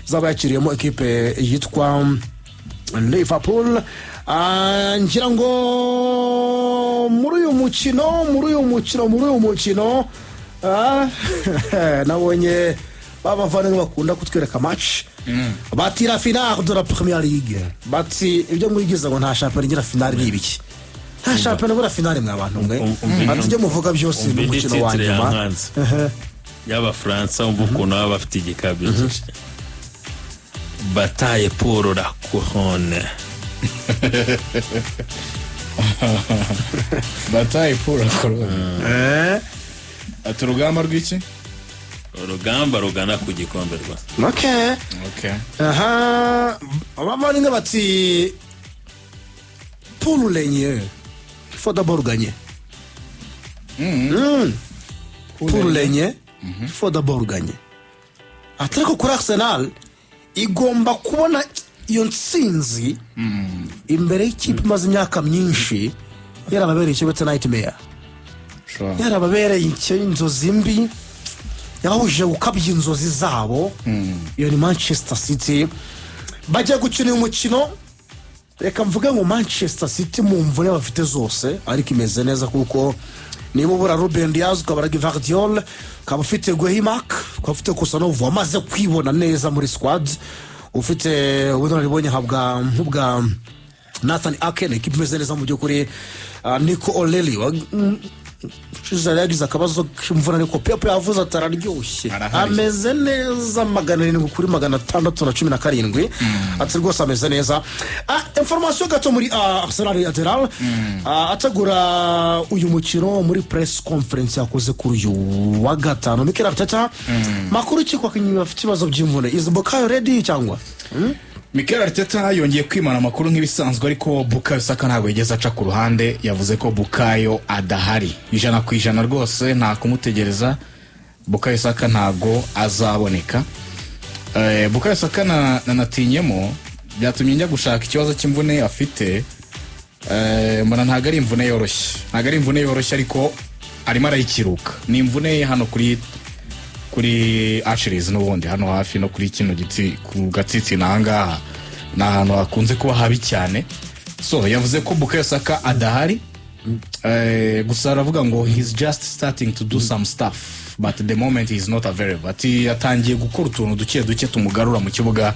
zaba yakiriyemo ekipe yitwa Liverpool. Ngira ngo muri uyu mukino nabonye babavana bakunda kutwereka match batira finale de la Premier League bati ibyo mwigiza ngo nta champion igira finale n'ibiki nta champion bura finale mwa bantu mwe atije muvuga byose mu mukino wa nyuma y'aba France umbukuno bafite igikabyo bataille pour la couronne. Bataille pour la couronne. Aturugamba rw'iki? Urugamba rugana ku gikombe rwa. Okay. Abavandimwe bati pour l'Union il faut d'abord gagner. Pour l'Union il faut d'abord gagner. Atletico kuri Arsenal igomba kubona iyo ntsinzi imbere y'ikipe maze imyaka myinshi yarababereye icyo bita nightmare. Yarababereye inzozi mbi yahuje gukabya inzozi zabo. Iyo ni Manchester City bajya gukina umukino. Reka mvuge ngo Manchester City mu mvune bafite zose ariko imeze neza kuko niba ubura Ruben Dias ukabara Gvardiol ukaba ufite Guehimak ukaba ufite Kusanov wamaze kwibona neza muri squad ufite ubunararibonye nk'ubwa Nathan Ake ekipe imeze neza mu by'ukuri. Nico Oleli Chizere yagize akabazo k'imvura ariko Pepe yavuze atararyoshye ameze neza 700 kuri 617 ati rwose ameze neza. Information gato muri Arsenal lateral atagura uyu mukino muri press conference yakoze kuri uyu wa gatano Mikel Arteta makuru ki kwa kinyi bafite ibibazo by'imvune is Bukayo ready cyangwa Mikel Arteta yongeye kwimana amakuru nk'ibisanzwe ariko Bukayo Saka ntabwo yigeze aca ku ruhande yavuze ko Bukayo adahari 100% rwose nta kumutegereza Bukayo Saka ntabwo azaboneka. Bukayo Saka natinyemo byatumye njya gushaka ikibazo cy'imvune afite. Mbona ntabwo ari imvune yoroshye ariko arimo arayikiruka. Ni imvune hano kuri Achilles n'ubundi hano hafi no kuri kino giti ku gatsitsi nanga n'ahantu hakunze kuba habi cyane. So yavuze ko Bukayo Saka adahari. Gusa aravuga ngo he's just starting to do some stuff but at the moment he's not available. Ati yatangiye gukora utuntu duke tumugarura mu kibuga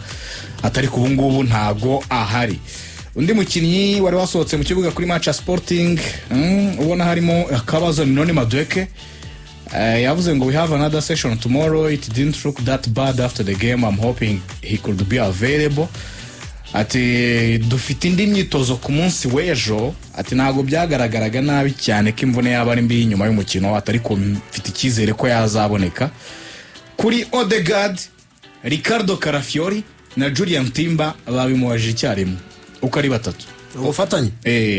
atari ku bungubu ntago ahari. Undi mukinnyi wari wasohotse mu kibuga kuri match Sporting ubona harimo akabazo ni Noni Madueke. Yavuze ngo we have another session tomorrow. It didn't look that bad after the game. I'm hoping he could be available. Ati dufite indi myitozo ku munsi w'ejo. Ati ntago byagaragaraga nabi cyane ko imvune yaba ari mbi nyuma y'umukino atari ko mfite icyizere ko yazaboneka. Kuri Odegaard, Ricardo Carafiori na Julian Timber babimuwaje icyarimwe uko ari batatu ufatanye.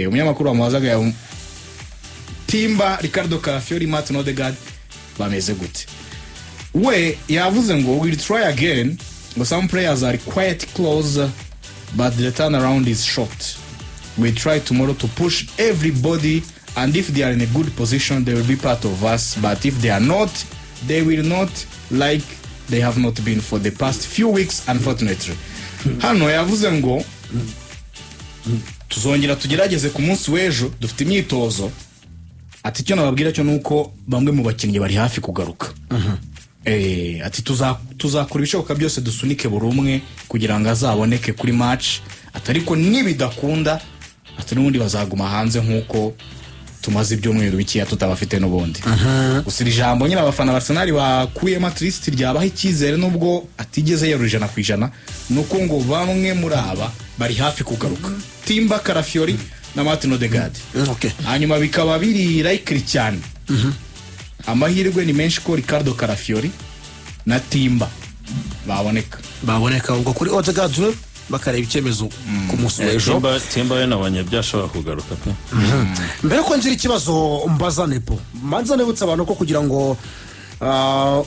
Umunyamakuru wamubazaga Timber, Ricardo Carafiori, Martin Odegaard bameze gute. We yavuze ngo we'll try again. Some players are quite close but the turnaround is short. We try tomorrow to push everybody and if they are in a good position they will be part of us but if they are not they will not like they have not been for the past few weeks unfortunately. Hano yavuze ngo tuzongera tugerageze ku munsi w'ejo dufite imyitozo. Ati cyo nababwira cyo nuko bamwe mu bakinnyi bari hafi kugaruka. Ati tuzakora ibishoboka byose dusunike buri umwe kugira ngo azaboneke kuri match atariko nibidakunda ati n'ubundi bazaguma hanze nkuko tumaze ibyumweru bikiya tutabafite n'ubundi. Usira ijambo nyine abafana Arsenal bakuye matrist ryabaho icyizere nubwo atigeze yarujana kwijana nuko ngo bamwe muri aba bari hafi kugaruka. Timber, Carafiori na Martin Odegaard. Hanyuma bikaba biri likely cyane. Amahirwe ni menshi ko Ricardo Carafiori na Timber baboneka ubwo kuri Odegaard bakareba icyemezo ku munsi w'ejo. Timber we nabanye byashobora kugaruka pe. Mbere ko ngira ikibazo mbaza Nepo manza nebutse abantu ko kugira ngo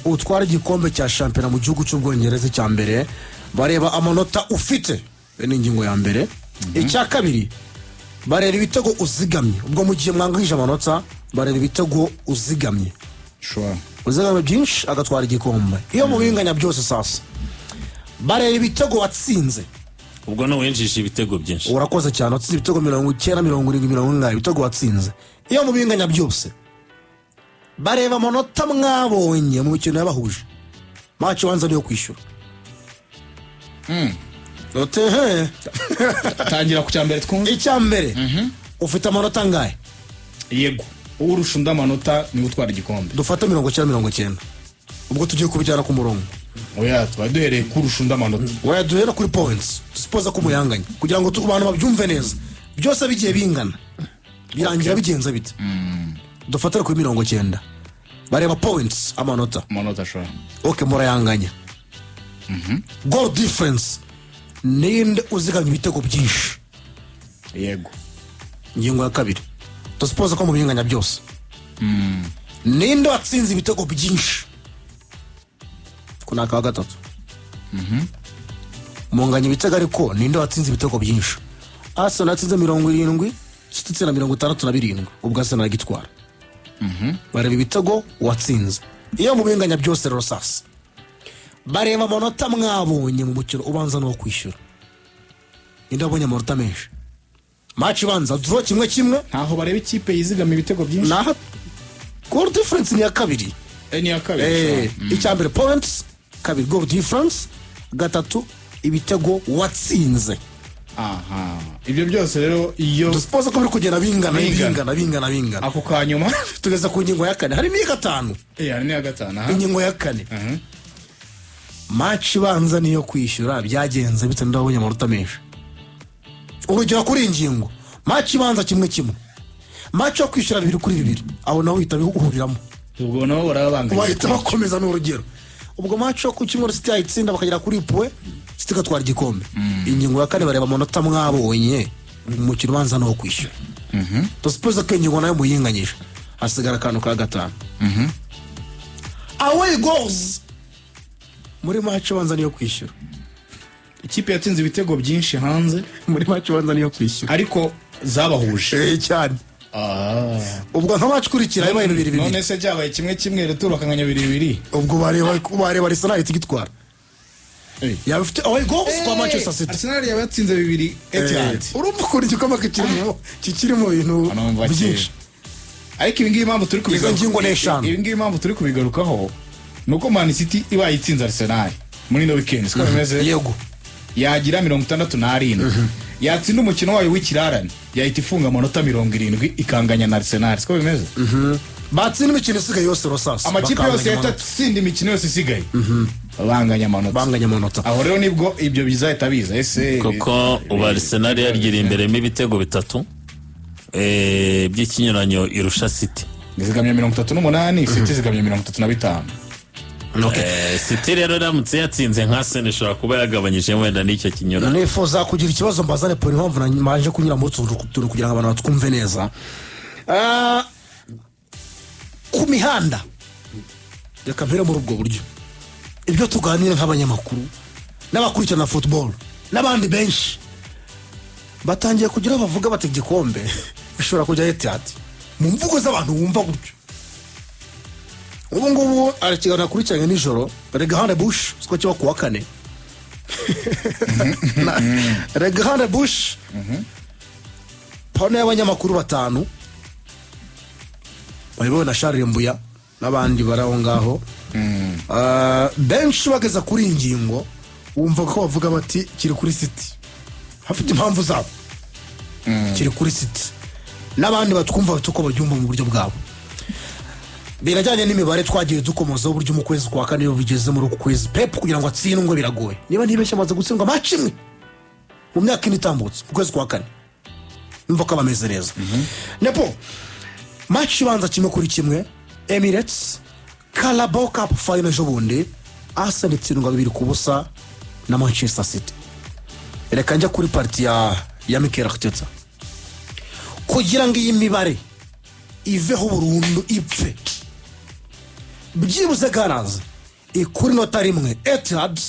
utware igikombe cya shampiyona mu gihugu cy'Ubwongereza cya mbere bareba amanota ufite ni ingingo ya mbere. Icya kabiri bareba ibitego uzigamye ubwo mu gihe mwangahije amanota bareba ibitego uzigamye. Sure. Uzigamye byinshi agatwara igikombe. Iyo mu binganya byose sasa bareba ibitego watsinze. ubwo no winjije ibitego byinshi. Urakoze cyane, watsinze ibitego 90, 70, 80 ibitego watsinze. Iyo mu binganya byose bareba amanota mwabonye mu mikino yabahuje. Match wanza niyo kwishyura. Otehe. tangira ku cyambere twumve. Icyambere. Ufite amanota angahe? Yego. Urusha undi amanota ni utwara igikombe. Dufata 90. Ubwo tugiye kubijyana ku murongo. Oya, twaduhereye kurusha undi amanota. Oya, duhera kuri points. Suppose ko muyanganye kugira ngo abantu babyumve neza. Byose bigiye bingana. Birangira bigenza bite? Dufatira kuri 90. Bareba points amanota. Amanota shora. Okay, murayanganya. Goal difference. Ninde uziganya ibitego byinshi? Yego. Ingingo ya kabiri. Suppose ko mu binganya byose. Ninde watsinze ibitego byinshi? Kuna ka gatatu. Munganya ibitego ariko ninde watsinze ibitego byinshi? Arsenal atsinze 70, City na 67 ubwo Arsenal agitwara. Bareba ibitego watsinze. Iyo mu binganya byose rero sasa bareba amanota mwabonye mu mukino ubanza no kwishyura. Ninde abonye amanota menshi? Match ibanza draw 1-1. Ntaho bareba ikipe yizigama ibitego byinshi. Na goal difference ni ya kabiri. Ni ya kabiri. Icyambere points, kabiri goal difference, gatatu ibitego watsinze. Aha. Ibyo byose rero iyo Duspose ko biri kugenda bingana. Ako kanyuma tugeza ku ngingo ya 4. Hari ni 5. Hari ni ya 5. Ingingo ya 4. Match ibanza niyo kwishyura byagenze bite ndabonye amanota menshi. Urugero kuri ingingo. Match ibanza 1-1. Match yo kwishyura 2-2. Aho naho uhita bihuriramo. ubwo nabo barabanganye. Bahita bakomeza n'urugero. Ubwo match yo ku kimwe City ayitsinda bakagera kuri point. City gatwara igikombe. Ingingo ya 4 bareba amanota mwabonye umukino ubanza no kwishyura. Duspose ko ingingo nayo muyinganyije. Hasigara kantu ka 5. Away goals. Muri match ubanza niyo kwishyura. Ikipe yatsinze ibitego byinshi hanze Muri match ubanza niyo kwishyura. ariko zabahuje. Cyane. Ubwo nka match kurikira yabaye 2-2. None se byabaye 1-1 returo kanganya 2-2. Ubwo bareba Arsenal igitwara. Yabifite away goals kwa Manchester City. Arsenal yabatsinze 2 Etihad. Urumva ko igikoma kikirimo ibintu byinshi. Ariko ibi ngibi impamvu turi kubigarukaho. Ibi ngibi impamvu turi kubigarukaho nuko Man City iba yitsinze Arsenal muri no weekend. Siko bimeze. Yego. Yagira 67. Yatsinda umukino wayo w'ikirarane. Yahita ifunga amanota 70 ikanganya na Arsenal. Siko bimeze. Batsinda imikino isigaye yose Rosas. Amakipe yose yatatsinda imikino yose isigaye. Banganya amanota. Aho rero nibwo ibyo bizahita biza. Ese kuko ubu Arsenal yagira imbere mu ibitego 3 by'ikinyuranyo irusha City. Zigamye 38, City zigamye 35. City rero ramutse yatsinze nka Arsenal ishobora kuba yagabanyije wenda n'icyo kinyuranyo. Nifuza kugira ikibazo mbazane pori impamvu naje kunyura mu tuntu kugira ngo abantu batwumve neza. Ku mihanda reka mpere muri ubwo buryo. Ibyo tuganira nk'abanyamakuru n'abakurikirana football n'abandi benshi batangiye kugira bavuga bati igikombe bishobora kujya Etihad mu mvugo z'abantu wumva gutyo. Ubu ngubu arakiganira kuri cyane nijoro Regahane Bush siko kiba kuwa 4. Regahane Bush pano y'abanyamakuru 5 bayobowe na Charles Mbuya n'abandi baraho ngaho. Benshi bageza kuri ingingo wumva ko bavuga bati kiri kuri City. Hafite impamvu zabo. Kiri kuri City. N'abandi batwumva tuko babyumva mu buryo bwabo. Birajyanye n'imibare twagiye dukomoza uburyo mu kwezi kwa 4 iyo bigeze muri uku kwezi Pep kugira ngo atsindwe biragoye. Niba ntibeshye amaze gutsindwa match imwe mu myaka itambutse mu kwezi kwa 4. Numva ko bameze neza. Nepo match ibanza 1-1 Emirates Carabao Cup final jobundi Arsenal itsindwa 2-0 na Manchester City. Reka njya kuri party ya Mikel Arteta kugira ngo iyi mibare iveho burundu ipfe. Byibuze garaza ikuri nota rimwe Etihad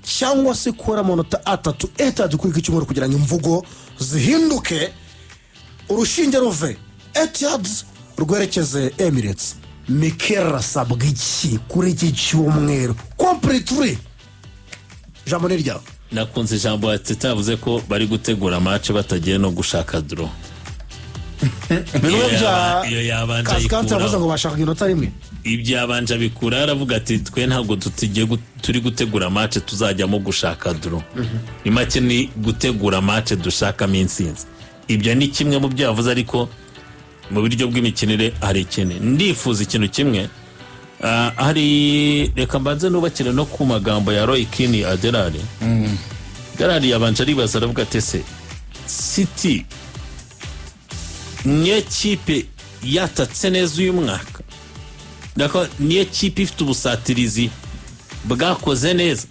cyangwa se kora amanota 3 Etihad kuri iki cyumweru kugira ngo imvugo zihinduke urushinge ruve Etihad rwerekeze Emirates. Mikel asabwa iki kuri iki cyumweru completely jambo ni ryawe. nakunze ijambo Arteta yavuze ko bari gutegura match batagiye no gushaka draw. Bimwe bya iyo yabanje Kaskante yavuze ayikuraho. ngo bashaka inota rimwe. Ibyo yabanje abikura aravuga ati twe ntabwo turi gutegura match tuzajyamo gushaka draw. Ni make ni gutegura match dushakamo intsinzi. Ibyo ni kimwe mu byo yavuze, ariko mu buryo bw'imikinire hari ikindi ndifuza ikintu kimwe. Hari reka mbanze nubakire no ku magambo ya Roy Keane Adelari. Adelari yabanje aribaza aravuga ati se City niyo kipe yatatse neza uyu mwaka, ndako niyo kipe ifite ubusatirizi bwakoze neza.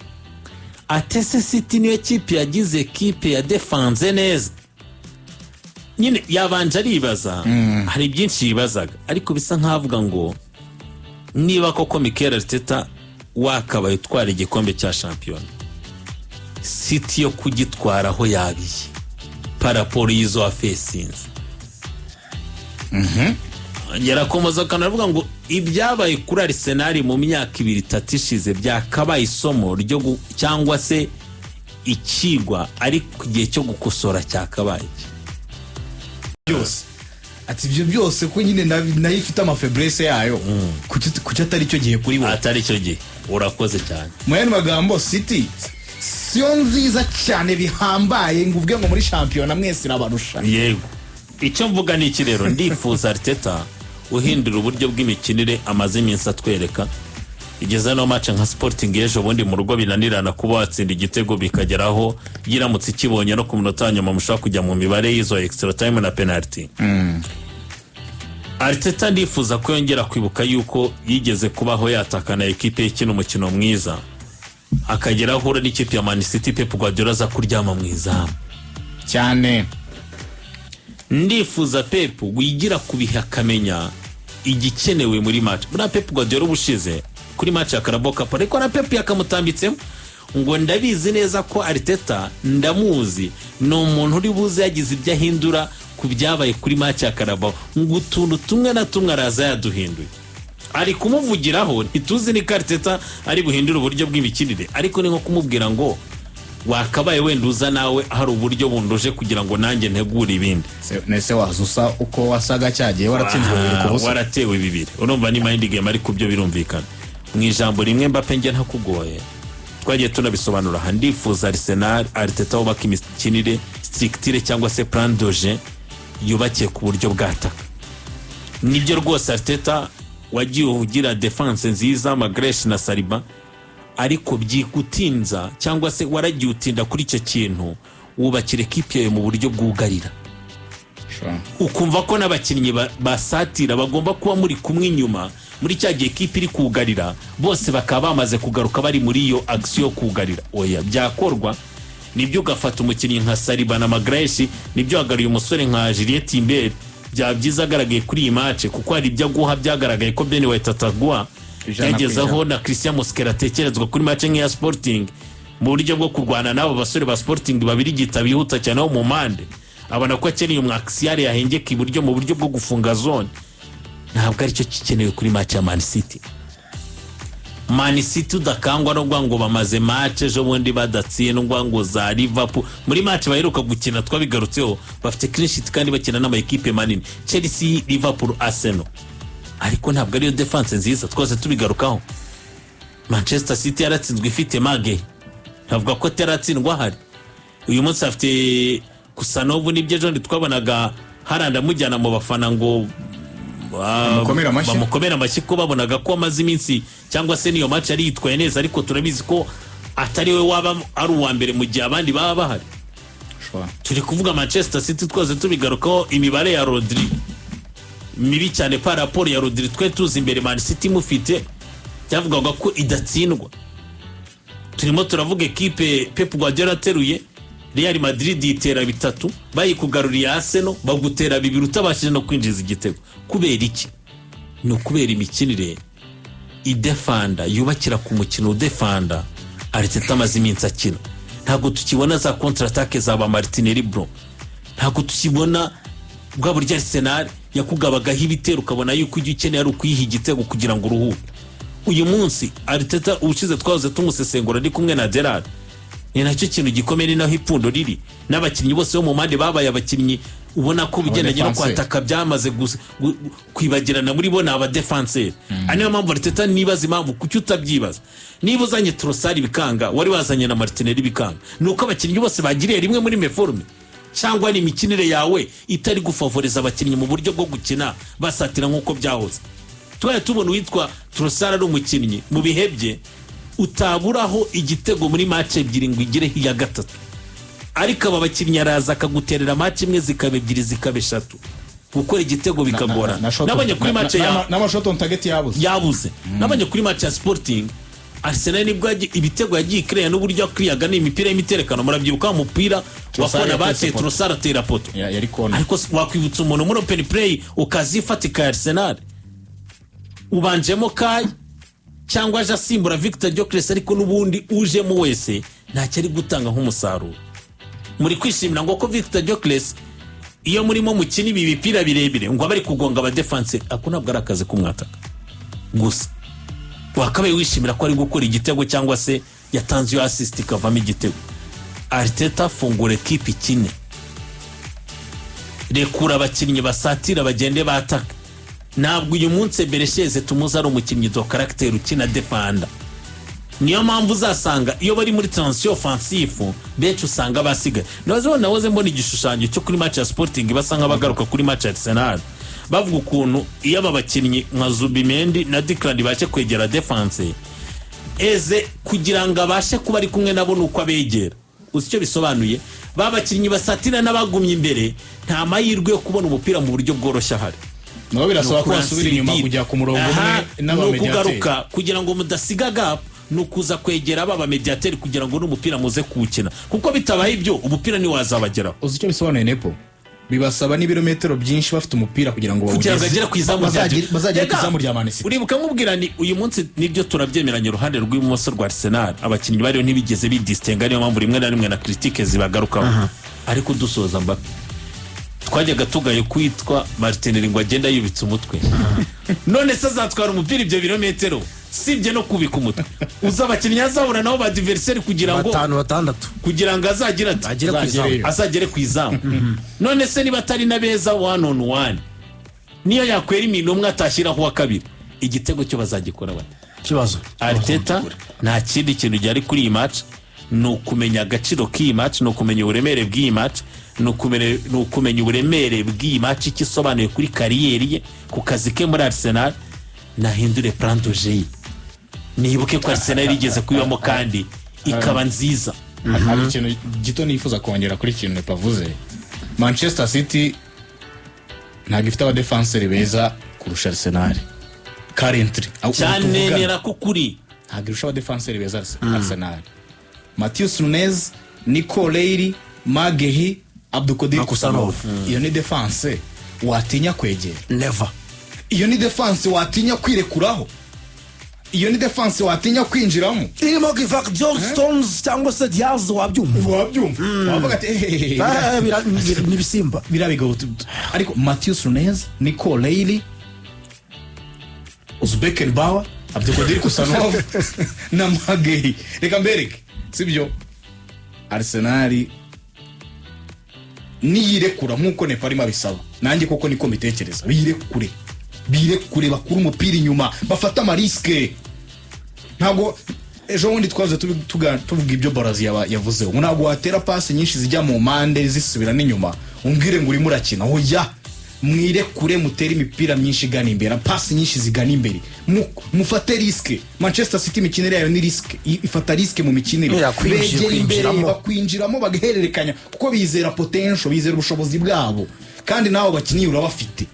Atese City niyo kipe yagize kipe ya defense neza. Nyine yabanje aribaza, hari byinshi yibazaga, ariko bisa nkavuga ngo niba koko Mikel Arteta wakabaye utwara igikombe cya shampiyona, City yo kugitwaraho yabiye paraporo y'izo afesinze. Yarakomoza kanavuga ngo ibyabaye kuri Arsenal mu myaka 2-3 ishize byakabaye isomo ryo cyangwa se ikigwa, ariko igihe cyo gukosora cyakabaye byose. Ati ibyo byose ko nyine nayo ifite amafebrese yayo, kuki atari cyo gihe kuri wowe? Atari cyo gihe. Urakoze cyane. Mu yandi magambo, City siyo nziza cyane bihambaye ngo uvuge ngo muri shampiyona mwese nabarusha. Yego. Icyo mvuga ni iki rero, ndifuza Arteta uhindura uburyo bw'imikinire amaze iminsi atwereka. Igeze no match nka Sporting ejo bundi mu rugo binanirana kuba watsinda igitego bikageraho yiramutse ikibonye no ku munota nyuma mushaka kujya mu mibare y'izo extra time na penalty. Arteta ndifuza ko yongera kwibuka yuko yigeze kubaho yatakana ekipe y'ikino umukino mwiza, akagera ahura n'ikipe ya Man City Pep Guardiola za kuryama mwiza cyane. Ndifuza Pep wigira kubiha akamenya igikenewe muri match. Bura Pep Guardiola ubushize kuri match ya Carabao Cup, ariko na Pep yakamutambitsemo ngo ndabizi neza ko Arteta ndamuzi ni umuntu uri buze yagize ibyo ahindura ku byabaye kuri match ya Carabao, ngo utuntu tumwe na tumwe araza yaduhinduye. Ari kumuvugiraho ntituzi ni Arteta ari buhindura uburyo bw'imikinire, ariko ni nko kumubwira ngo wakabaye wenda uza nawe hari uburyo bunduje kugira ngo nanjye ntegure ibindi. Nese wazusa uko wasaga cyagiye waratsinzwe 2-0. Waratewe 2. Urumva ni mind game, ariko byo birumvikana. Mu ijambo rimwe Mbappe nge ntakugoye, twagiye tunabisobanura. Ndifuza Arsenal Arteta wubaka imikinire strictire cyangwa se plan de jeu yubakiye ku buryo bwataka. Nibyo rwose Arteta wagiye ugira defense nziza Magalhaes na Saliba, ariko byikutinza cyangwa se waragiye utinda kuri icyo kintu wubakire ekipe yawe mu buryo bwugarira. Ukumva ko n'abakinnyi basatira bagomba kuba muri kumwe inyuma muri cya gihe ekipe iri kugarira, bose bakaba bamaze kugaruka bari muri iyo action yo kugarira. Oya, byakorwa nibyo ugafata umukinnyi nka Saliba na Magalhaes, nibyo hagaruye umusore nka Juliet Timber, byabyiza agaragaye kuri iyi match, kuko hari ibyo guha byagaragaye ko Ben White atagwa yagezaho na Christian Mosquera atekerezwa kuri match nk'iya Sporting mu buryo bwo kurwana n'abo basore ba Sporting babiri gita bihuta cyane mu mande, abona ko akeneye umwaksiyare yahengeka iburyo mu buryo bwo gufunga zone. Ntabwo ari cyo kikenewe kuri match ya Man City. Man City udakangwa no ngo bamaze match ejo bundi badatsindwa ngo za Liverpool muri match baheruka gukina twabigarutseho, bafite clean sheet kandi bakina n'ama equipe manini Chelsea, Liverpool, Arsenal, ariko ntabwo ariyo defense nziza twose tubigarukaho. Manchester City yaratsinzwe ifite Mage, ntavuga ko teratsindwa hari. Uyu munsi afite Kusanovu nibyo ejo ndi twabonaga haranda mujyana mu bafana ngo bamukomera amashyi ko babonaga ko amaze iminsi cyangwa se niyo match ari yitwaye neza, ariko turabizi ko atari we waba ari uwa mbere mu gihe abandi baba bahari. Turi kuvuga Manchester City twose tubigarukaho, imibare ya Rodri mibi cyane par rapport ya Rodri twe tuzi imbere Man City mufite cyavugaga ko idatsindwa. Turimo turavuga ekipe Pep Guardiola teruye Real Madrid itera 3 bayikugaruriye Arsenal bagutera 2 utabashije no kwinjiza igitego. Kubera iki? No kubera imikinire idefanda yubakira ku mukino udefanda. Arteta amaze iminsi akina, ntago tukibona za contre attaque za ba Martinelli bro, ntago tukibona bwa burya Arsenal yakugabagaho ibitero ukabona yuko ujye ukeneye ari ukuyiha igitego kugira ngo uruhuke. Uyu munsi Arteta ushize twahoze tumusesengura ari kumwe na Gerard ni nacyo kintu gikomeye, ni naho ipfundo riri. N'abakinnyi bose bo mu mpande babaye abakinnyi ubona ko bigendanye no kwataka byamaze kwibagirana muri bo, ni abadefanseri. Ari niyo mpamvu Arteta nibaza impamvu kuki utabyibaza. Niba uzanye Trossard bikanga, wari wazanye na Martinelli bikanga, nuko abakinnyi bose bagiriye rimwe muri meforme, cyangwa ni imikinire yawe itari gufavoriza abakinnyi mu buryo bwo gukina basatira nk'uko byahoze. Twari tubona uwitwa Trossard ari umukinnyi mu bihe bye utaburaho igitego muri match ebyiri ngo igire iya gatatu, ariko aba bakinnyi araza akaguterera match imwe zikaba ebyiri zikaba eshatu, gukora igitego bikagora. Nabonye kuri match ya n'amashot on target yabuze. Nabonye kuri match ya Sporting Arsenal nibwo ibitego yagiye kreya n'uburyo akriyaga n'imipira y'imiterekano. Murabyibuka umupira wakona bate Trossard atera poto, ariko wakwibutsa umuntu muri open play ukazifatika Arsenal ubanjemo Kai cyangwa aje asimbura Victor Gyökeres, ariko n'ubundi ujemo wese ntacyo ari gutanga nk'umusaruro. Muri kwishimira ngo ko Victor Gyökeres iyo murimo mukina ibi bipira birebire ngo abari kugonga aba defense, ako ntabwo ari akazi kumwataka gusa. Wakabaye wishimira ko ari gukora igitego cyangwa se yatanze yo assist ikavamo igitego. Arteta fungura equipe ikine, rekura abakinnyi basatira bagende bataka. Ntabwo uyu munsi Beresheze tumuza ari umukinnyi do character ukina defanda. Niyo mpamvu uzasanga iyo bari muri transition offensive benshi usanga basigaye. Nawoze mbona igishushanyo cyo kuri match ya Sporting basanga bagaruka kuri match ya Arsenal, bavuga ukuntu iyo aba bakinnyi nka Zubimendi na Declan baje kwegera defense eze kugira ngo abashe kuba ari kumwe nabo nuko abegera. Uzi icyo bisobanuye? Babakinnyi basatira n'abagumye imbere nta mahirwe yo kubona umupira mu buryo bworoshye ahari. No birasaba ko basubira inyuma kujya ku murongo umwe n'abamediateri kugira ngo mudasiga gap, nukuza kwegera aba mediateri kugira ngo n'umupira muze kuwukina, kuko bitabaye ibyo umupira ni wazabageraho. Uzi icyo bisobanuye Nepo? Bibasaba n'ibirometero byinshi bafite umupira kugira ngo bagere ku izamu rya Man City. Uribuka nkubwira ni uyu munsi nibyo turabyemeranye uruhande rw'ibumoso rwa Arsenal abakinnyi bariyo ntibigeze bidistinga, niyo mpamvu rimwe na rimwe na critique zibagarukaho. Ariko dusoza Mbappe twajyaga tugaye kwitwa Martinelli ngo agenda yubitse umutwe, none se azatwara umupira ibyo birometero sibye no kubika umutwe. Uza abakinnyi azabura nabo ba diversaire kugira ngo 5-6 kugira ngo azagere ku izamu. None se niba atari na beza 1-on-1 niyo yakwera imino umwe atashyiraho wa kabiri, igitego cyo bazagikora bate? Kibazo Arteta nta kindi kintu cyari kuri iyi match, no kumenya agaciro k'iyi match, no kumenya uburemere bw'iyi match, no kumenya uburemere bw'iyi match ikisobanuye kuri kariyeri ye ku kazi ke muri Arsenal. Nahindure plan de jeu, nibuke ko Arsenal igeze kuyibamo kandi ikaba nziza. Hari ikintu gito nifuza kongera kuri kintu pavuze. Manchester City ntabwo ifite abadefenseri beza kurusha Arsenal currently. Cyane nera ko kuri ntabwo irusha abadefenseri beza Arsenal. Matheus Nunes, Nico Leiri, Maguire, Abdulkadir Kusanov. Iyo ni defense watinya kwegera. Never. Iyo ni defense watinya kwirekuraho. Iyo ni defense watinya kwinjiramo. Irimo Givak John Stones cyangwa se Diaz wabyumva. Wavuga ati ni bisimba. Birabigo. Ariko Matheus Nunes, Nico Leiri, Uzbekembauer, Abdulkadir Kusanov na Maguire. Reka mbereke. Sibyo Arsenal niyirekura nkuko Neparima bisaba, nanjye koko niko mbitekereza. Birekure bakura umupira inyuma, bafata amariske. Ntabwo ejo wundi twaze tuvuga ibyo Barazi yavuze, ntabwo watera pass nyinshi zijya mu mande zisubira n'inyuma umbwire ngo uri murakina. Oya, mwirekure mutere imipira myinshi igana imbere, pass nyinshi zigana imbere, mufate riske. Manchester City mikinire yayo ni riske, ifata riske mu mikinire, begera imbere bakwinjiramo bagahererekanya kuko bizera potential, bizera ubushobozi bwabo, kandi nawo bakinyi urabafite.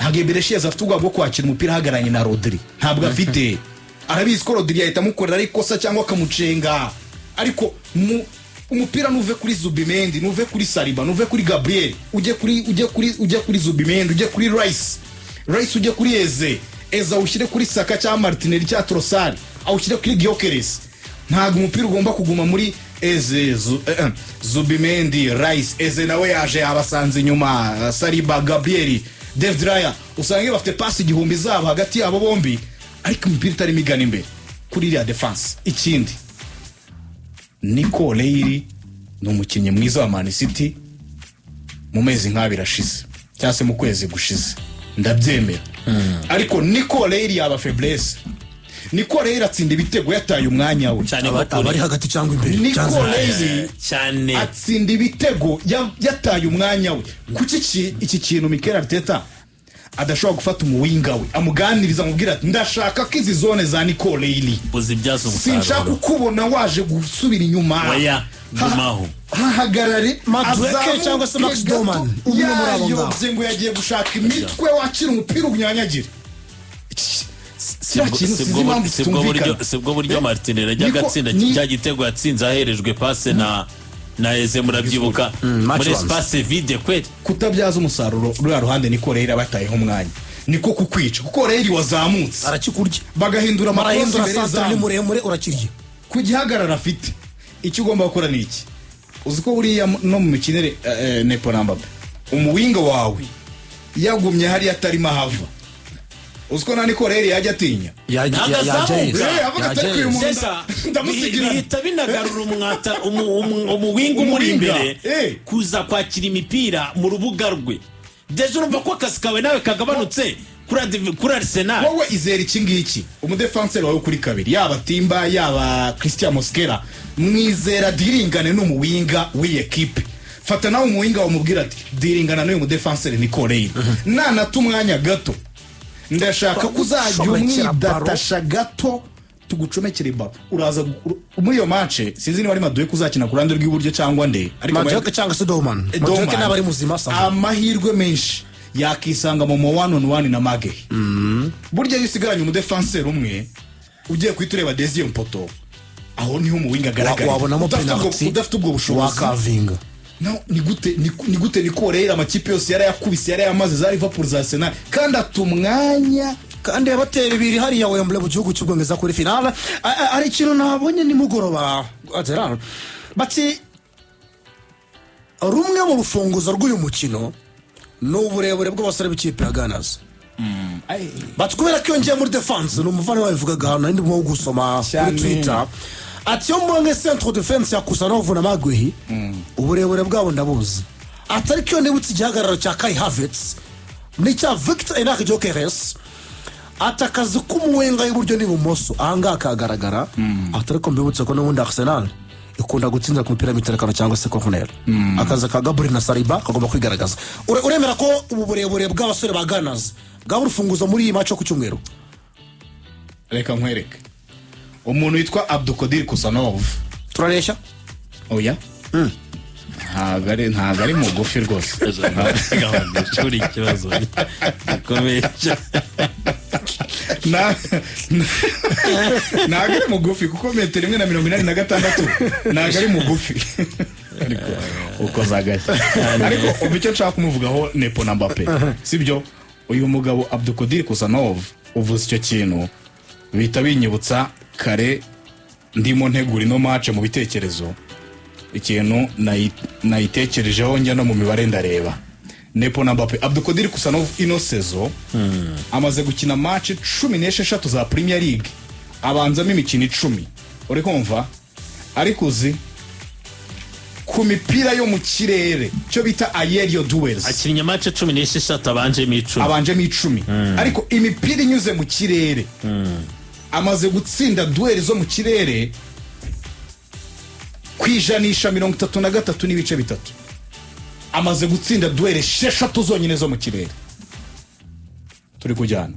Ntabwo Beresheze afite ubwo kwakira umupira hagaranye na Rodri, ntabwo afite. Arabizi ko Rodri yahita mukorera ariko kosa cyangwa akamucenga, ariko umupira nuve kuri Zubimendi, nuve kuri Saliba, nuve kuri Gabriel, ujye kuri Zubimendi, ujye kuri Rice ujye kuri Eze ushyire kuri Saka cyangwa Martinelli cyangwa Trossard, awushyire kuri Gyökeres. Ntabwo umupira ugomba kuguma muri Eze, Zubimendi, Rice. Eze nawe yaje abasanze inyuma, Saliba, Gabriel, David Raya, usange bafite pass igihumbi zabo hagati yabo bombi, ariko umupira itari migana imbere kuri iriya defense. Ikindi Nico Reilly ni umukinnyi mwiza wa Man City mu mezi nk'abiri ashize cyangwa se mu kwezi gushize ndabyemera ariko Nico Reilly yaba faiblesse. Nico Reilly atsinda ibitego yataye umwanya we cyane abari hagati cyangwa imbere. Nico Reilly cyane atsinda ibitego yataye umwanya we. Kuki iki kintu Mikel Arteta adashobora gufata umuwinga we amuganiriza amubwira ati ndashaka ko izi zone za Nico Reilly uzibyaza umusaruro, sinshaka kubona waje gusubira inyuma. oya gumaho hahagarare Madueke cyangwa se Max Doman umwe muri abo ngabo ngo yagiye gushaka imitwe wakira umupira ubunyanyagire. sibwo buryo Martinelli ajyaga atsinda cya gitego yatsinze aherejwe pase na Eze murabyibuka muri espace vide kweli kutabyaza umusaruro ruriya ruhande Nico Reilly batayeho umwanya niko kukwica kuko Reilly wazamutse arakikurya bagahindura amakosa imbere zamu muremure urakirya ku gihagarara afite. Icyo ugomba gukora ni iki? Uzi ko buriya no mu mikinire Nepo na Mbappe umuwinga wawe yagumye hari atarimo hava. Uzi ko na Nico Reilly yajya atinya bihita binagarura umwata umuwinga umuri imbere kuza kwakira imipira mu rubuga rwe. Deje urumva ko akazi kawe nawe kagabanutse kuri Arsenal. Wowe izera iki ngiki umudefenseur wawe kuri kabiri yaba Timba yaba Christian Mosquera mwizera diringane n'umuwinga w'iyi equipe. Fata nawe umuwinga wamubwira ati diringana n'uyu mudefenseur Nico Reilly nanata umwanya gato ndashaka kuzajya umwidatasha gato tugucomekere baba uraza muri iyo match sinzi ni wari Madueke kuzakina ku ruhande rw'iburyo cyangwa nde ariko Madueke cyangwa se Doman Madueke n'abari muzima sa amahirwe menshi yakisanga mu 1-on-1 na Mage. Burya yusigaranye umudefenseur umwe ugiye kwitureba Desire Mpoto aho niho umuwinga agaragara wabonamo penalty udafite ubwo bushobozi wakavinga. No, ni gute Nico Reilly amakipe yose yari yakubise yari yamaze za Liverpool za Arsenal kandi atumwanya kandi yabatera ibiri hari ya Wembley mu gihugu cy'Ubwongereza kuri finale. Ari ikintu nabonye ni mugoroba aterano bati rumwe mu rufunguzo rw'uyu mukino n'uburebure bw'abasore b'ikipe ya Gunners. Bati kubera ko yongeye muri defense n'umuvana wabivugaga hano ndi mu gusoma kuri Twitter ati yo muri centre defense ya Kusanov na Maguire uburebure bwabo ndabuzi atari cyo ndibutse igihagararo cya Kai Havertz ni cya Victor Enrique Gyökeres atakaza kumuwenga y'uburyo n'ibumoso ahanga akagaragara atari ko mbibutse ko n'ubundi Arsenal ikunda gutsinda ku mupira miterekano cyangwa se corner akaza ka Gabriel na Saliba kagomba kwigaragaza. Uremera ko ubu burebure bw'abasore ba Gunners bwa urufunguzo muri iyi match ku cyumweru? Reka nkwereke umuntu witwa Abdulkadir Kusanov turareshya oya ntago ari mugufi rwose gahunda ikibazo gikomeye ntago ari mugufi kuko metero 186 ntago ari mugufi ariko uko zagashya ariko ubicyo nshaka kumuvugaho Nepo na Mbappe sibyo uyu mugabo Abdulkadir Kusanov uvuze icyo kintu bita binyibutsa kare ndimo ntegura ino match mu bitekerezo ikintu nayitekerejeho njya no mu mibare ndareba Nepo na Mbappe. Abdulkadir Kusanov ino sezo amaze gukina match 16 za Premier League abanzamo imikino 10 uri kumva ariko uzi ku mipira yo mu kirere cyo bita aerial duels akinnye match 16 abanjemo 10 ariko imipira inyuze mu kirere amaze gutsinda duel zo mu kirere kwijanisha 33 n'ibice bitatu. Amaze gutsinda duel 6 zonyine zo mu kirere turi kujyana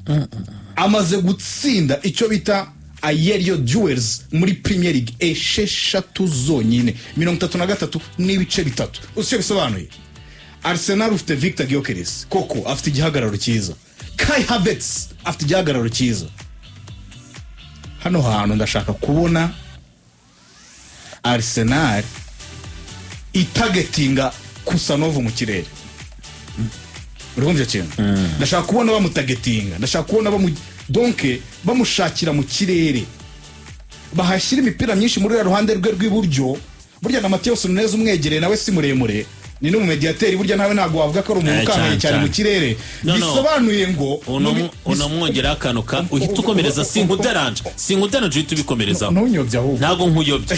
amaze gutsinda icyo bita aerial duels muri Premier League 6 zonyine 33 n'ibice bitatu. Usicyo bisobanuye Arsenal ufite Victor Gyökeres koko afite igihagararo cyiza, Kai Havertz afite igihagararo cyiza. Hano hantu ndashaka kubona Arsenal itagetinga Kusanov mu kirere. Urumva cyane ndashaka kubona bamutagetinga, ndashaka kubona donke bamushakira mu kirere, bahashyira imipira myinshi muri ruhande rwe rw'iburyo. Burya na Matheus Nunes umwegereye nawe si muremure, ni no mediateur, burya nawe ntago wavuga ko ari umuntu ukameye cyane mu kirere. Bisobanuye ngo unamwongera akanuka uhita ukomereza sinkuderanje uhita ubikomerezaho ntunyobya ahubwo ntago nkuyobye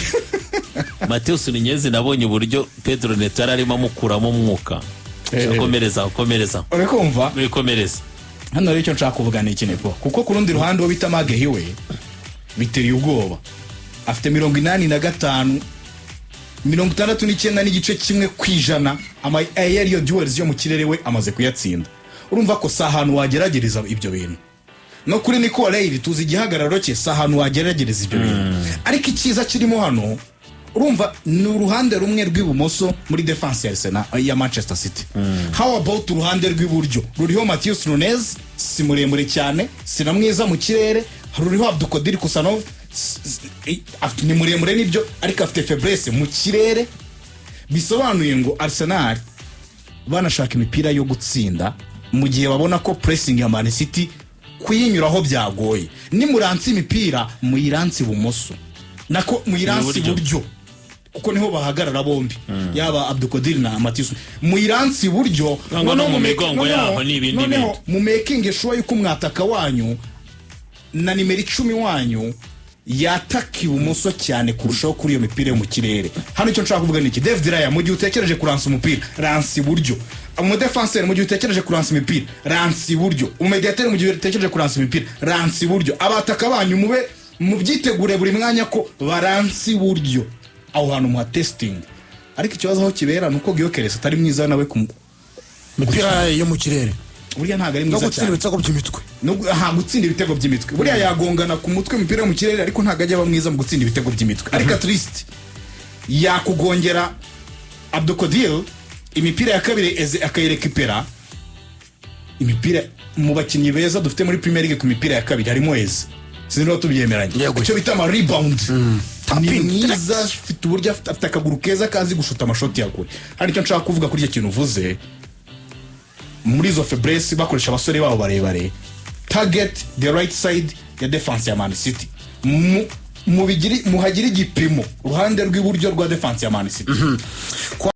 Mateus Nunez nabonye uburyo Pedro Neto yari arimo amukuramo umwuka. Komereza urakumva bikomereza hano rero icyo nshaka kuvuga ni iki nepo kuko ku rundi ruhande wo bita Magehiwe biteye ubwoba afite 85 69 n'igice kimwe kwijana aerial duels yo mu kirere we amaze kuyatsinda. Urumva ko sahantu wageragereza ibyo bintu no kuri Nico Reilly tuzi igihagararo cye sahantu wageragereza ibyo bintu ariko ikiza kirimo hano urumva ni uruhande rumwe rw'ibumoso muri defense ya Arsenal ya Manchester City. How about uruhande rw'iburyo ruriho Mateus Nunez si muremure cyane sinamwiza mu kirere ruriho Abdulkadir Kusanov ni muremure nibyo ariko afite faiblesse mu kirere bisobanuye ngo Arsenal banashaka imipira yo gutsinda mu gihe babona ko pressing ya Man City kuyinyuraho byagoye ni muransi imipira muyiransi bumoso nako muyiransi buryo kuko niho bahagarara bombi yaba Abdulkadir na Mateus muyiransi buryo no mu migongo yaho n'ibindi bintu mu making sure yuko mwataka wanyu na nimero 10 wanyu yataka ibumoso cyane kurushaho kuri iyo mipira yo mu kirere. Hano icyo nshaka kuvuga ni iki David Raya mu gihe utekereje kuransa umupira ransi buryo umu defenseur mu gihe utekereje kuransa imipira ransi buryo umediateur mu gihe utekereje kuransa imipira ransi buryo abataka banyu mube mu byitegure buri mwanya ko baransi buryo aho hantu mu testing ariko ikibazo aho kibera nuko Gyökeres atari mwiza nawe ku mipira yo mu kirere buriya ntago ari mwiza cyane ibitego by'imitwe gutsinda ibitego by'imitwe buriya yagongana ku mutwe imipira yo mu kirere ariko ntago ajya aba mwiza mu gutsinda ibitego by'imitwe ariko at least yakugongera Abdulkadir imipira ya kabiri akayirekipera imipira mu bakinnyi beza dufite muri Premier League ku mipira ya kabiri harimo Eze sinzi tubyemeranye icyo bita ama rebound mwiza afite uburyo afite akaguru keza kazi gushuta amashoti ya kure. Hari icyo nshaka kuvuga kuri icyo kintu uvuze muri zo faiblesse bakoresha abasore babo barebare target the right side ya defense ya Man City muhagire igipimo uruhande rw'iburyo rwa defense ya Man City